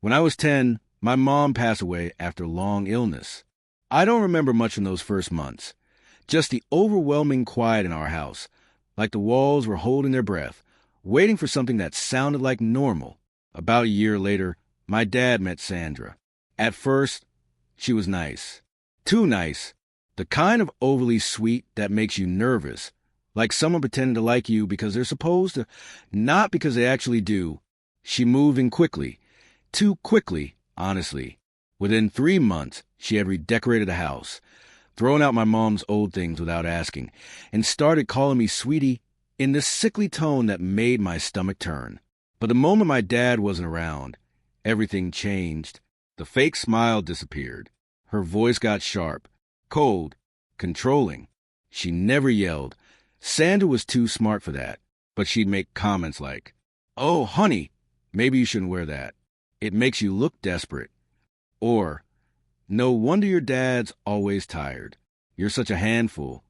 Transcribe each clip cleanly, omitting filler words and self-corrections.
When I was 10, my mom passed away after long illness. I don't remember much from those first months. Just the overwhelming quiet in our house, like the walls were holding their breath, waiting for something that sounded like normal. About a year later, my dad met Sandra. At first, she was nice. Too nice. The kind of overly sweet that makes you nervous, like someone pretending to like you because they're supposed to, not because they actually do. She moved in quickly. Too quickly, honestly. Within 3 months, she had redecorated the house, thrown out my mom's old things without asking, and started calling me sweetie in this sickly tone that made my stomach turn. But the moment my dad wasn't around, everything changed. The fake smile disappeared. Her voice got sharp, cold, controlling. She never yelled. Sandra was too smart for that, but she'd make comments like, "Oh, honey, maybe you shouldn't wear that. It makes you look desperate." Or, "No wonder your dad's always tired. You're such a handful."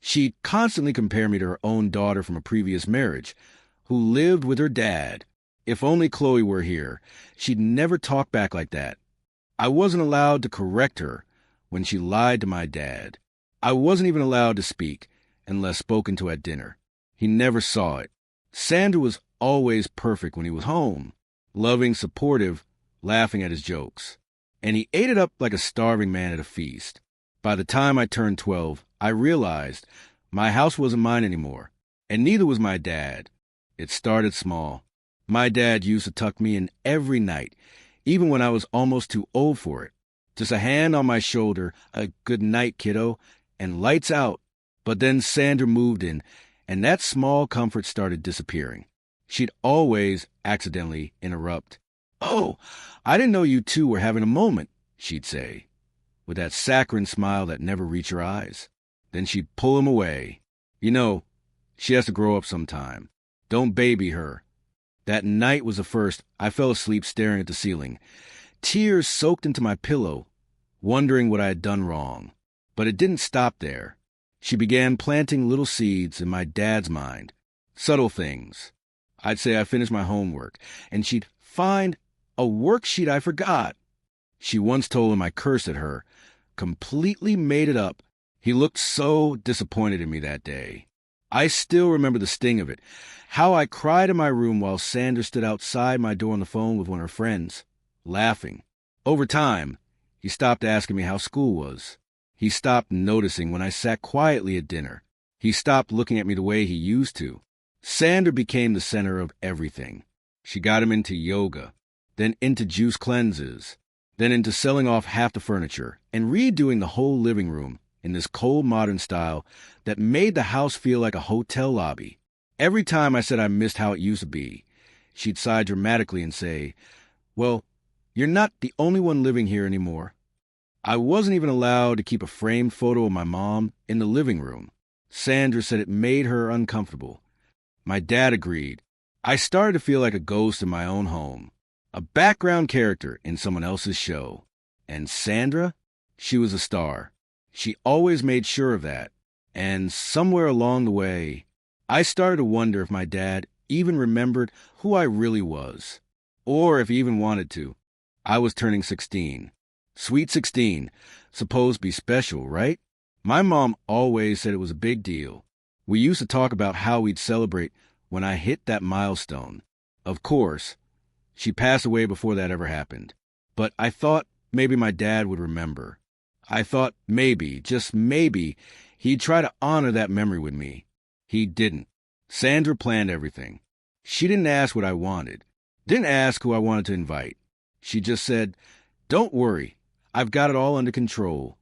She'd constantly compare me to her own daughter from a previous marriage, who lived with her dad. If only Chloe were here, she'd never talk back like that. I wasn't allowed to correct her when she lied to my dad. I wasn't even allowed to speak unless spoken to at dinner. He never saw it. Sandra was always perfect when he was home, loving, supportive, laughing at his jokes. And he ate it up like a starving man at a feast. By the time I turned 12, I realized my house wasn't mine anymore, and neither was my dad. It started small. My dad used to tuck me in every night, even when I was almost too old for it. Just a hand on my shoulder, a "good night, kiddo," and lights out. But then Sandra moved in, and that small comfort started disappearing. She'd always accidentally interrupt. "Oh, I didn't know you two were having a moment," she'd say, with that saccharine smile that never reached her eyes. Then she'd pull him away. "You know, she has to grow up sometime. Don't baby her." That night was the first I fell asleep staring at the ceiling. Tears soaked into my pillow, wondering what I had done wrong. But it didn't stop there. She began planting little seeds in my dad's mind. Subtle things. I'd say I finished my homework, and she'd find a worksheet I forgot. She once told him I cursed at her. Completely made it up. He looked so disappointed in me that day. I still remember the sting of it. How I cried in my room while Sandra stood outside my door on the phone with one of her friends, laughing. Over time, he stopped asking me how school was. He stopped noticing when I sat quietly at dinner. He stopped looking at me the way he used to. Sandra became the center of everything. She got him into yoga, then into juice cleanses, then into selling off half the furniture and redoing the whole living room in this cold modern style that made the house feel like a hotel lobby. Every time I said I missed how it used to be, she'd sigh dramatically and say, "Well, you're not the only one living here anymore." I wasn't even allowed to keep a framed photo of my mom in the living room. Sandra said it made her uncomfortable. My dad agreed. I started to feel like a ghost in my own home, a background character in someone else's show. And Sandra? She was a star. She always made sure of that. And somewhere along the way, I started to wonder if my dad even remembered who I really was, or if he even wanted to. I was turning 16. Sweet 16. Supposed to be special, right? My mom always said it was a big deal. We used to talk about how we'd celebrate when I hit that milestone. Of course, she passed away before that ever happened. But I thought maybe my dad would remember. I thought maybe, just maybe, he'd try to honor that memory with me. He didn't. Sandra planned everything. She didn't ask what I wanted. Didn't ask who I wanted to invite. She just said, "Don't worry, I've got it all under control."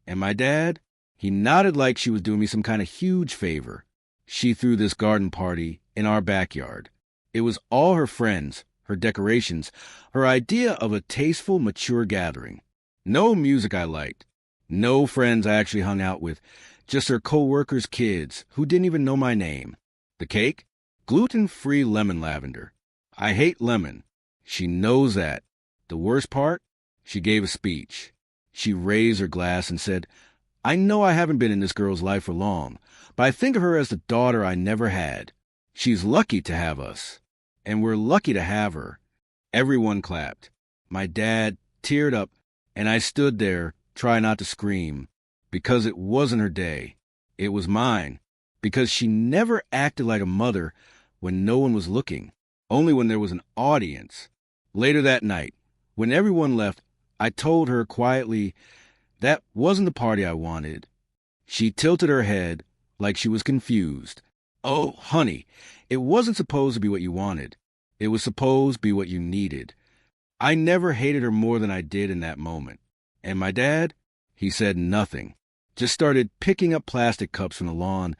And my dad? He nodded like she was doing me some kind of huge favor. She threw this garden party in our backyard. It was all her friends, her decorations, her idea of a tasteful, mature gathering. No music I liked. No friends I actually hung out with. Just her co-workers' kids who didn't even know my name. The cake? Gluten-free lemon lavender. I hate lemon. She knows that. The worst part? She gave a speech. She raised her glass and said, "I know I haven't been in this girl's life for long, but I think of her as the daughter I never had. She's lucky to have us. And we're lucky to have her." Everyone clapped. My dad teared up, and I stood there, trying not to scream, because it wasn't her day. It was mine, because she never acted like a mother when no one was looking, only when there was an audience. Later that night, when everyone left, I told her quietly that wasn't the party I wanted. She tilted her head like she was confused. Oh, honey, it wasn't supposed to be what you wanted. It was supposed to be what you needed. I never hated her more than I did in that moment. And my dad, he said nothing. Just started picking up plastic cups from the lawn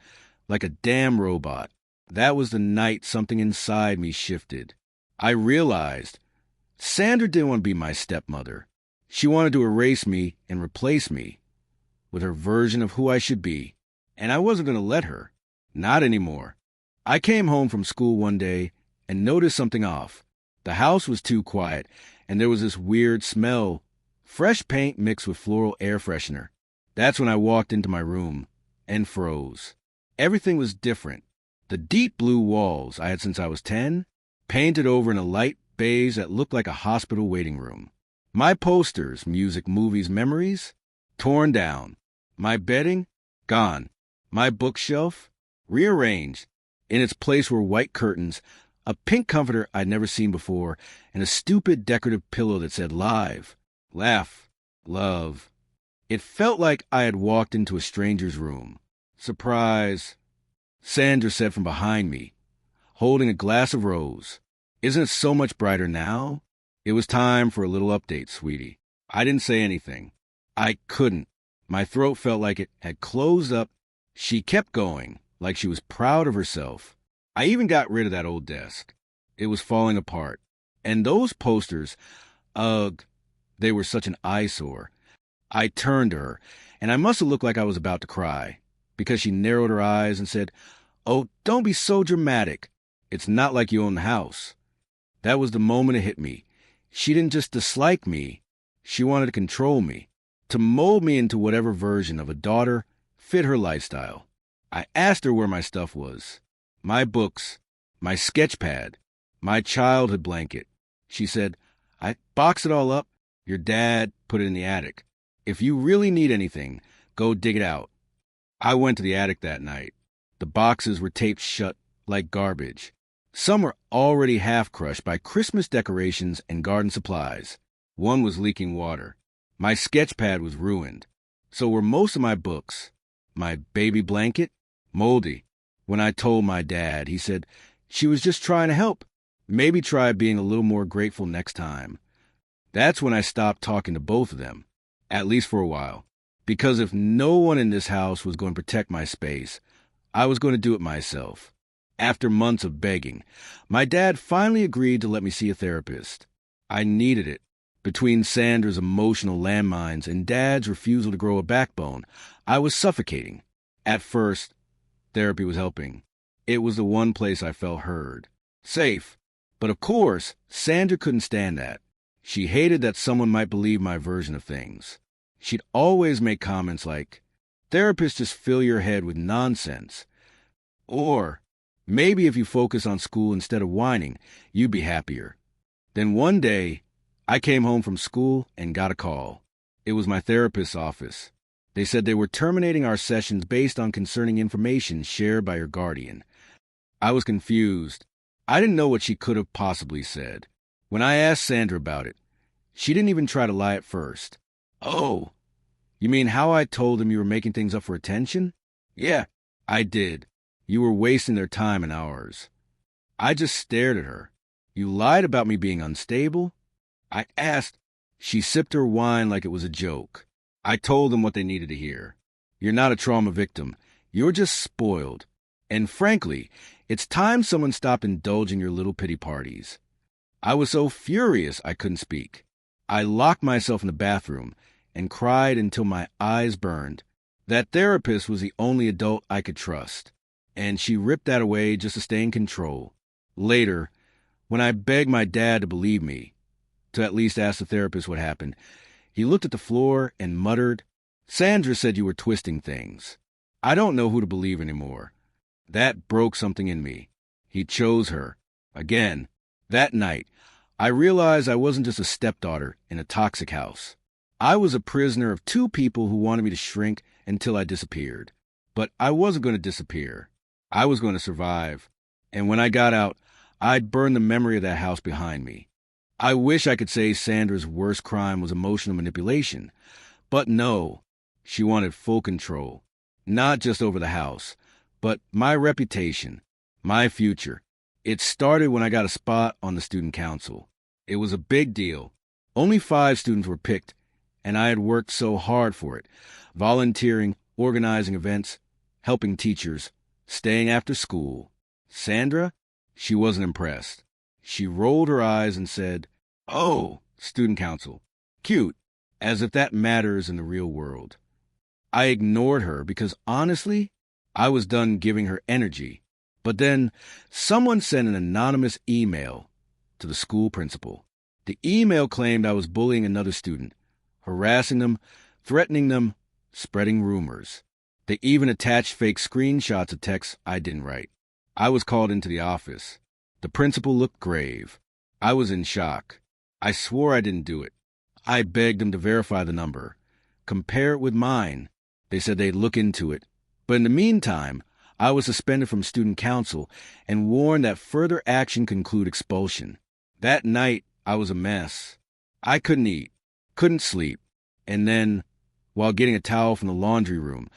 like a damn robot. That was the night something inside me shifted. I realized Sandra didn't want to be my stepmother. She wanted to erase me and replace me with her version of who I should be. And I wasn't going to let her. Not anymore. I came home from school one day and noticed something off. The house was too quiet, and there was this weird smell, fresh paint mixed with floral air freshener. That's when I walked into my room and froze. Everything was different. The deep blue walls I had since I was 10, painted over in a light beige that looked like a hospital waiting room. My posters, music, movies, memories, torn down. My bedding, gone. My bookshelf, rearranged. In its place were white curtains, a pink comforter I'd never seen before, and a stupid decorative pillow that said live, laugh, love. It felt like I had walked into a stranger's room. Surprise, Sandra said from behind me, holding a glass of rose. Isn't it so much brighter now? It was time for a little update, sweetie. I didn't say anything. I couldn't. My throat felt like it had closed up. She kept going, like she was proud of herself. I even got rid of that old desk. It was falling apart. And those posters, ugh, they were such an eyesore. I turned to her, and I must have looked like I was about to cry, because she narrowed her eyes and said, "Oh, don't be so dramatic. It's not like you own the house." That was the moment it hit me. She didn't just dislike me. She wanted to control me, to mold me into whatever version of a daughter fit her lifestyle. I asked her where my stuff was. My books, my sketch pad, my childhood blanket. She said, "I boxed it all up. Your dad put it in the attic. If you really need anything, go dig it out." I went to the attic that night. The boxes were taped shut like garbage. Some were already half crushed by Christmas decorations and garden supplies. One was leaking water. My sketch pad was ruined. So were most of my books. My baby blanket, moldy. When I told my dad, he said, "She was just trying to help. Maybe try being a little more grateful next time." That's when I stopped talking to both of them, at least for a while. Because if no one in this house was going to protect my space, I was going to do it myself. After months of begging, my dad finally agreed to let me see a therapist. I needed it. Between Sandra's emotional landmines and Dad's refusal to grow a backbone, I was suffocating. At first, therapy was helping. It was the one place I felt heard. Safe. But of course, Sandra couldn't stand that. She hated that someone might believe my version of things. She'd always make comments like, "Therapists just fill your head with nonsense." Or, "Maybe if you focus on school instead of whining, you'd be happier." Then one day, I came home from school and got a call. It was my therapist's office. They said they were terminating our sessions based on concerning information shared by your guardian. I was confused. I didn't know what she could have possibly said. When I asked Sandra about it, she didn't even try to lie at first. "Oh, you mean how I told them you were making things up for attention?" "Yeah, I did. You were wasting their time and ours." I just stared at her. "You lied about me being unstable?" I asked. She sipped her wine like it was a joke. I told them what they needed to hear. "You're not a trauma victim. You're just spoiled. And frankly, it's time someone stopped indulging your little pity parties." I was so furious I couldn't speak. I locked myself in the bathroom and cried until my eyes burned. That therapist was the only adult I could trust, and she ripped that away just to stay in control. Later, when I begged my dad to believe me, to at least ask the therapist what happened, he looked at the floor and muttered, "Sandra said you were twisting things." I don't know who to believe anymore. That broke something in me. He chose her. Again. That night, I realized I wasn't just a stepdaughter in a toxic house. I was a prisoner of two people who wanted me to shrink until I disappeared. But I wasn't going to disappear. I was going to survive. And when I got out, I'd burn the memory of that house behind me. I wish I could say Sandra's worst crime was emotional manipulation. But no, she wanted full control. Not just over the house, but my reputation, my future. It started when I got a spot on the student council. It was a big deal. Only 5 students were picked, and I had worked so hard for it, volunteering, organizing events, helping teachers, staying after school. Sandra? She wasn't impressed. She rolled her eyes and said, "Oh, student council. Cute. As if that matters in the real world." I ignored her because, honestly, I was done giving her energy. But then someone sent an anonymous email to the school principal. The email claimed I was bullying another student, harassing them, threatening them, spreading rumors. They even attached fake screenshots of texts I didn't write. I was called into the office. The principal looked grave. I was in shock. I swore I didn't do it. I begged them to verify the number, compare it with mine. They said they'd look into it. But in the meantime, I was suspended from student council and warned that further action could include expulsion. That night, I was a mess. I couldn't eat, couldn't sleep. And then, while getting a towel from the laundry room,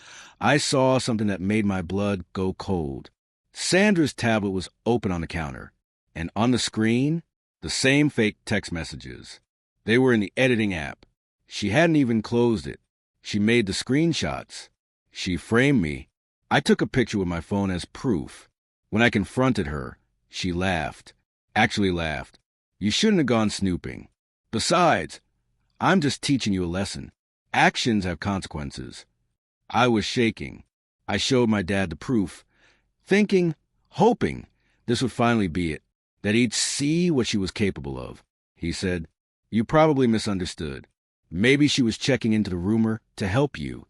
I saw something that made my blood go cold. Sandra's tablet was open on the counter, and on the screen, the same fake text messages. They were in the editing app. She hadn't even closed it. She made the screenshots. She framed me. I took a picture with my phone as proof. When I confronted her, she laughed. Actually laughed. "You shouldn't have gone snooping. Besides, I'm just teaching you a lesson. Actions have consequences." I was shaking. I showed my dad the proof, thinking, hoping this would finally be it, that he'd see what she was capable of. He said, "You probably misunderstood. Maybe she was checking into the rumor to help you."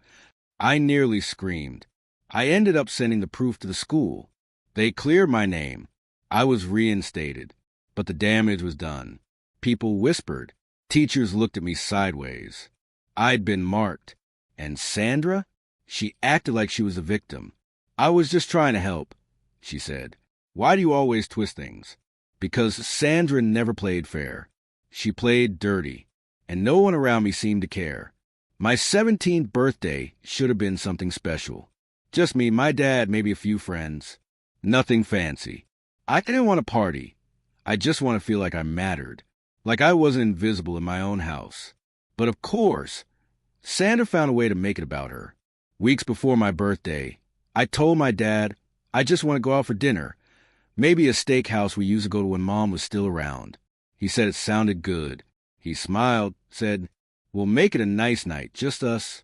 I nearly screamed. I ended up sending the proof to the school. They cleared my name. I was reinstated. But the damage was done. People whispered. Teachers looked at me sideways. I'd been marked. And Sandra? She acted like she was a victim. "I was just trying to help," she said. "Why do you always twist things?" Because Sandra never played fair. She played dirty. And no one around me seemed to care. My 17th birthday should have been something special. Just me, my dad, maybe a few friends. Nothing fancy. I didn't want to party. I just want to feel like I mattered. Like I wasn't invisible in my own house. But of course, Sandra found a way to make it about her. Weeks before my birthday, I told my dad I just want to go out for dinner. Maybe a steakhouse we used to go to when Mom was still around. He said it sounded good. He smiled, said, "We'll make it a nice night, just us."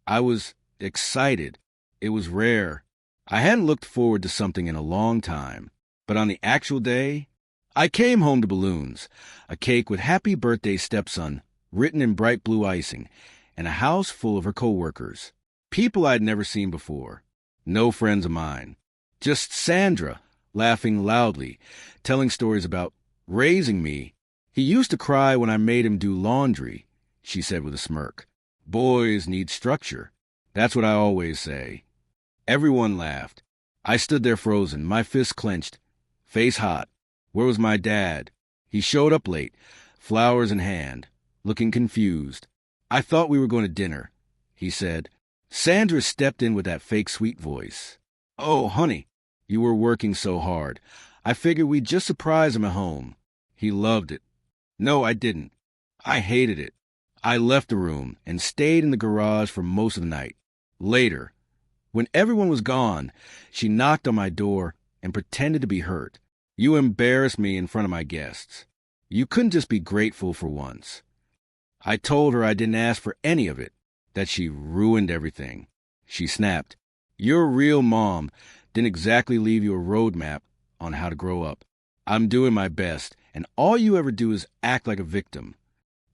I was excited. It was rare. I hadn't looked forward to something in a long time. But on the actual day, I came home to balloons, a cake with "Happy Birthday, Stepson" written in bright blue icing, and a house full of her coworkers. People I'd never seen before. No friends of mine. Just Sandra, laughing loudly, telling stories about raising me. "He used to cry when I made him do laundry," she said with a smirk. "Boys need structure. That's what I always say." Everyone laughed. I stood there frozen, my fists clenched, face hot. Where was my dad? He showed up late, flowers in hand, looking confused. "I thought we were going to dinner," he said. Sandra stepped in with that fake sweet voice. "Oh, honey, you were working so hard. I figured we'd just surprise him at home." He loved it. No, I didn't. I hated it. I left the room and stayed in the garage for most of the night. Later, when everyone was gone, she knocked on my door and pretended to be hurt. "You embarrassed me in front of my guests. You couldn't just be grateful for once." I told her I didn't ask for any of it, that she ruined everything. She snapped. "Your real mom didn't exactly leave you a roadmap on how to grow up. I'm doing my best, and all you ever do is act like a victim."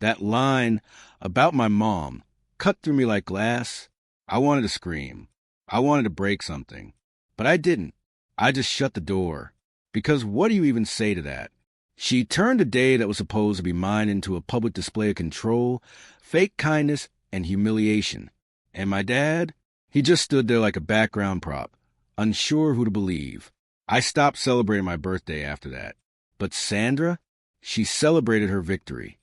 That line about my mom cut through me like glass. I wanted to scream. I wanted to break something. But I didn't. I just shut the door. Because what do you even say to that? She turned a day that was supposed to be mine into a public display of control, fake kindness, and humiliation. And my dad? He just stood there like a background prop, unsure who to believe. I stopped celebrating my birthday after that. But Sandra? She celebrated her victory.